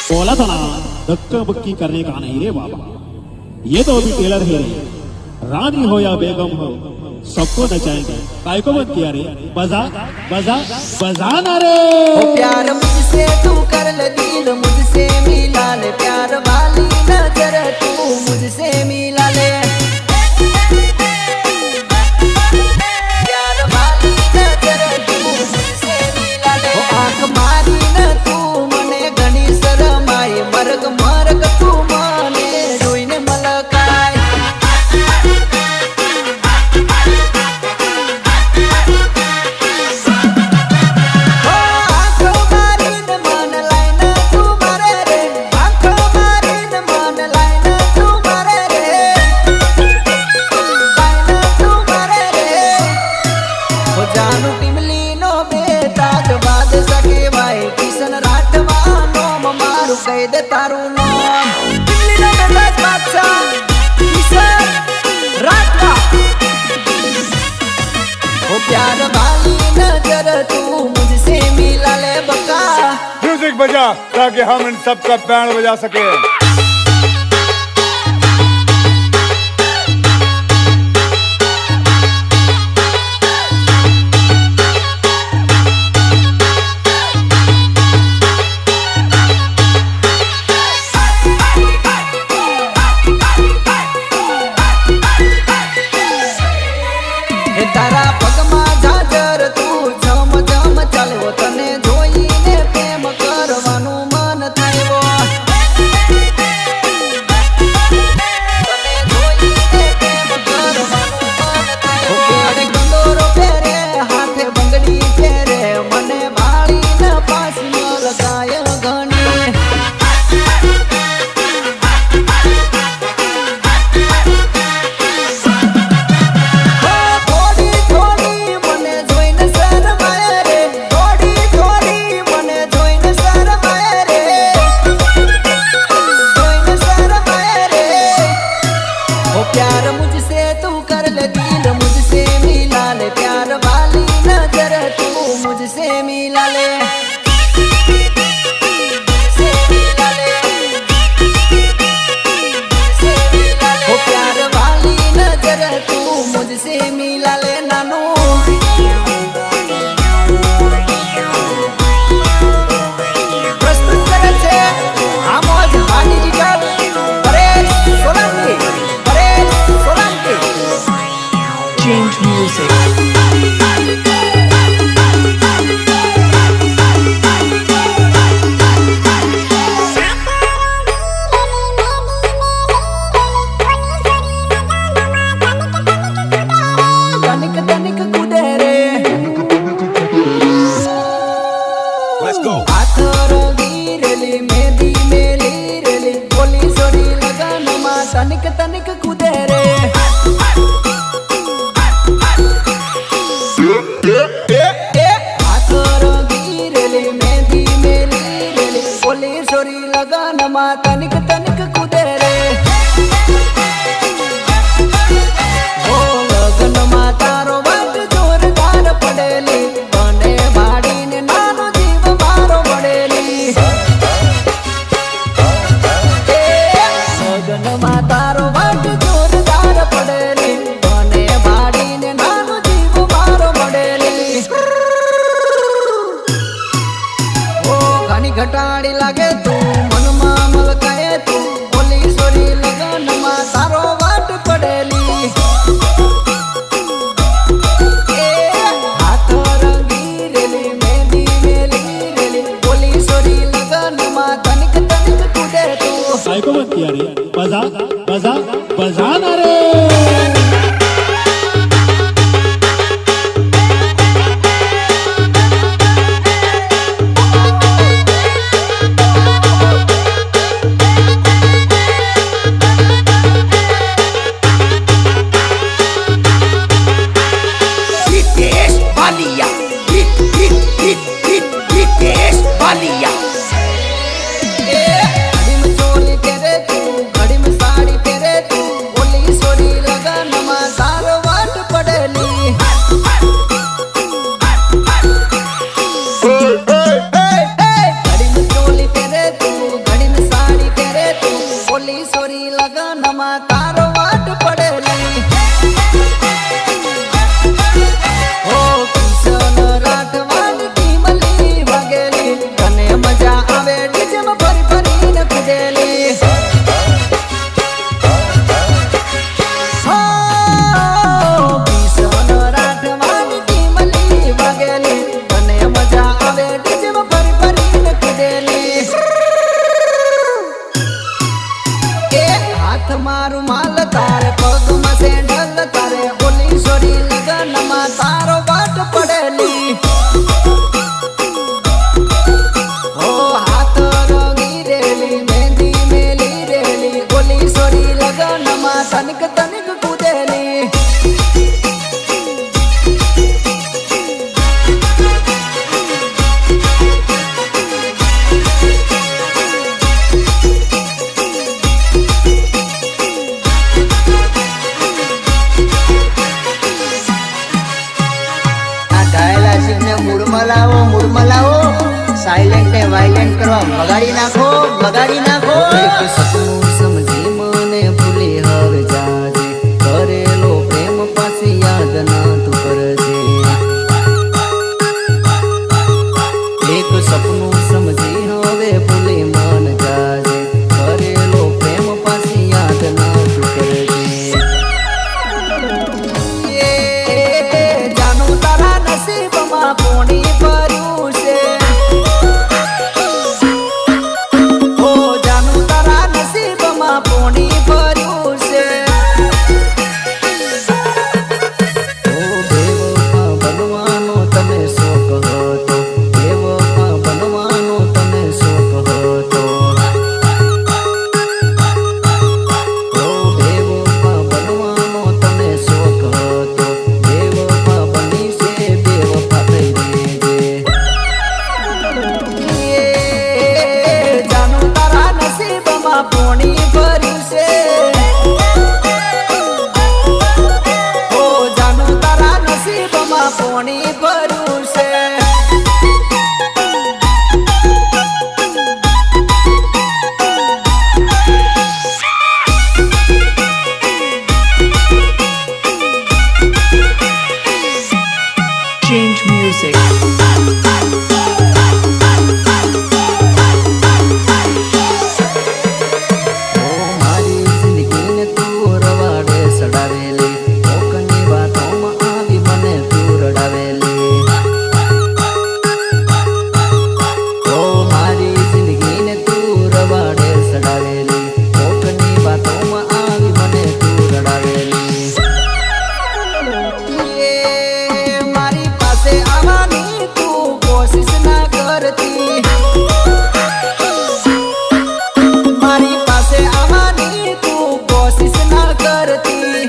बोला था ना धक्का बक्की करने का नहीं रे बाबा। ये तो अभी टेलर है रे, रानी हो या बेगम हो सबको नचाएंगे। काय को मत किया रे, बजा बजा बजाना रे। ओ प्यार मुझसे तू कर ले दिल मुझसे मिला ले, प्यार वाली नजर तू मुझसे मिला ले, प्यार वाली नजर तू मुझसे मिला ले। ओ आंख मारी न तू मने घनी शरमाई, मरग मरग तू मने જોઈને મલકાય। કહી દે તારું નામ દિલ્હીનો બેટાજ બાદશાહ કિશન રાઠવા। ओ प्यार वाली नजर तू मुझसे मिला ले बका। म्यूजिक बजा ताकि हम इन सब का बैंड बजा सके। તારા પગમાં ઝાઝર તું ઝમ ઝમ ચાલ્યો, તને જોઈને પ્રેમ કરવાનું મન થયો, તને જોઈને પ્રેમ કરવાનું મન થયો। કેડે કંદોરો પહેરે હાથે બંગડી પહેરે, મને વાળીને પાછી લગાય ઘણી। प्यार मुझसे तू कर ले दिल मुझसे मिला ले, प्यार वाली नजर तू मुझसे मिला ले, मुझसे मिला ले, मुझसे मिला ले। ओ प्यार वाली नजर तू मुझसे मिला ले। नानू प्रस्तुत करे छे आमोद हानी जिगर परेश सोलंकी, Change music. तनिक तनिक कूदे रे, Let's go. हाथ रंगी रेली मेहंदी मेली रेली, बोली सोरी लगन मा तनिक तनिक कूदे रे। हाथ रंगी रेली मेहंदी मेली रेली, बोली सोरी लगन मा तनिक तनिक कूदे रे। ओ लगन मा तारो वाट जोरदार पड़ेली, बने भाड़ी ने नानो जीव मारो बड़ेली। लगन मा तारो वाट जोरदार पड़ेली, बने भाड़ी ने नानो जीव मारो बड़ेली। મૂડ મલાવો સાયલેન્ટ ને વાયલેન્ટ કરો બગાડી નાખો એક સપનું સમજી મને ભૂલી હવે જાજે કરેલો પ્રેમ પાછી યાદ ના તું કરજે એક સપનું સમજી હવે ભૂલી મન જાજે કરેલો પ્રેમ પાછી યાદ ના તું કરજે જાનું તારા નસીબમાં પોણી ભર્યું છે ઓ જાનું તારા નસીબમાં પોણી ભર્યું છે ઓ બેવફા બનવાનો તને શોખ હતો બેવફા બનવાનો તને શોખ હતો ઓ બેવફા બનવાનો તને શોખ હતો બેવફા બની છે બેવફા થઈ જજે જાનું તારા નસીબમાં પોણી ભર્યું છે ઓ જાનું તારા નસીબમાં પોણી ભર્યું છે Change music. ઓ મારી જિંદગીને તું રવાડે સડાવેલી કોકની વાતોમાં આવી મને તું રડાવેલી ઓ મારી જિંદગીને તું રવાડે સડાવેલી કોકની વાતોમાં આવી મને તું રડાવેલી મારી પાસે આવવાની તું કોશિશ ના કરતી મારી પાસે આવવાની તું કોશિશ ના કરતી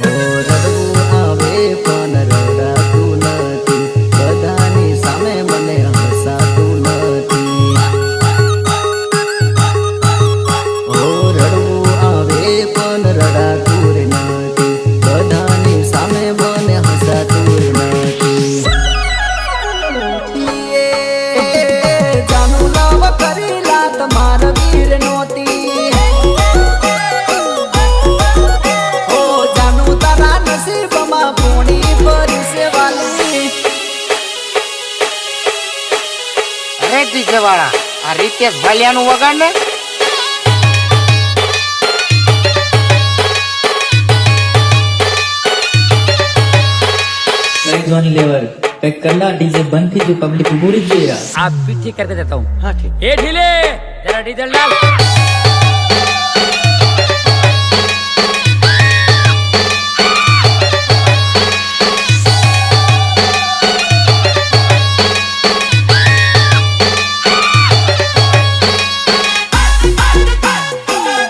ઓ રડવું આવે પણ રડાતું નથી બધાની સામે મને હસાતું નથી ઓ રડવું આવે પણ રડાતું રે નથી બધાની સામે મને હસાતું રે નથી જાનું લવ કરી લાત માર વીર નોતી ઓ જાનું તારા નસીબમાં પોણી ભર્યું છે વાલી અરે ડીજે વાળા આ રીતેશ ભાલિયાનું વગાડ ને जोनी लेवर पैक करना डीजे बंद थी जो पब्लिक पूरी दे रहा आप भी ठीक करके देता हूँ हाँ ठीक ए ढीले जरा डीजल डाल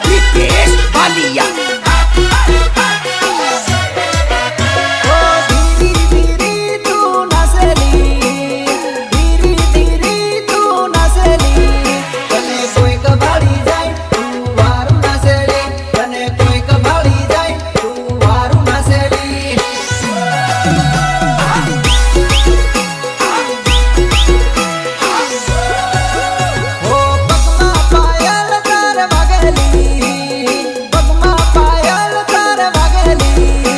रितेश भालिया ઓ ધીરી ધીરી તું નાસેલી ધીરી ધીરી તું નાસેલી તને કોઈ કભાળી જાય તું વારું નાસેલી તને કોઈ કભાળી જાય તું વારું નાસેલી ઓ પગમાં પાયલ તાર વાગેલી પગમાં પાયલ તાર વાગેલી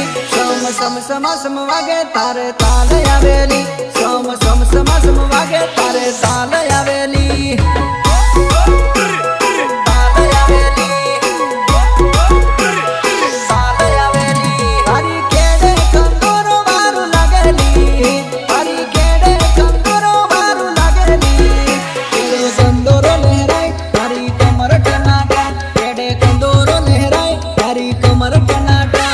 સમ વાગે તારે તાલ આવેલી સમ વાગે તારે તાલ આવેલી તાલ આવેલી તાલ આવેલી તારી કેડે કંદોરો વારું લાગેલી તારી કેડે કંદોરો વારું લાગેલી કેડે કંદોરો લહેરાય તારી કમર ટનાટા કેડે કંદોરો લહેરાય તારી કમર ટનાટા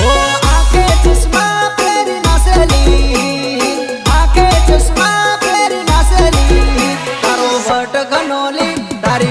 ઓ આંખે ચશ્મા પહેરી નાસેલી આંખે ચશ્મા પહેરી નાસેલી તારો વટ ઘનોલી તારી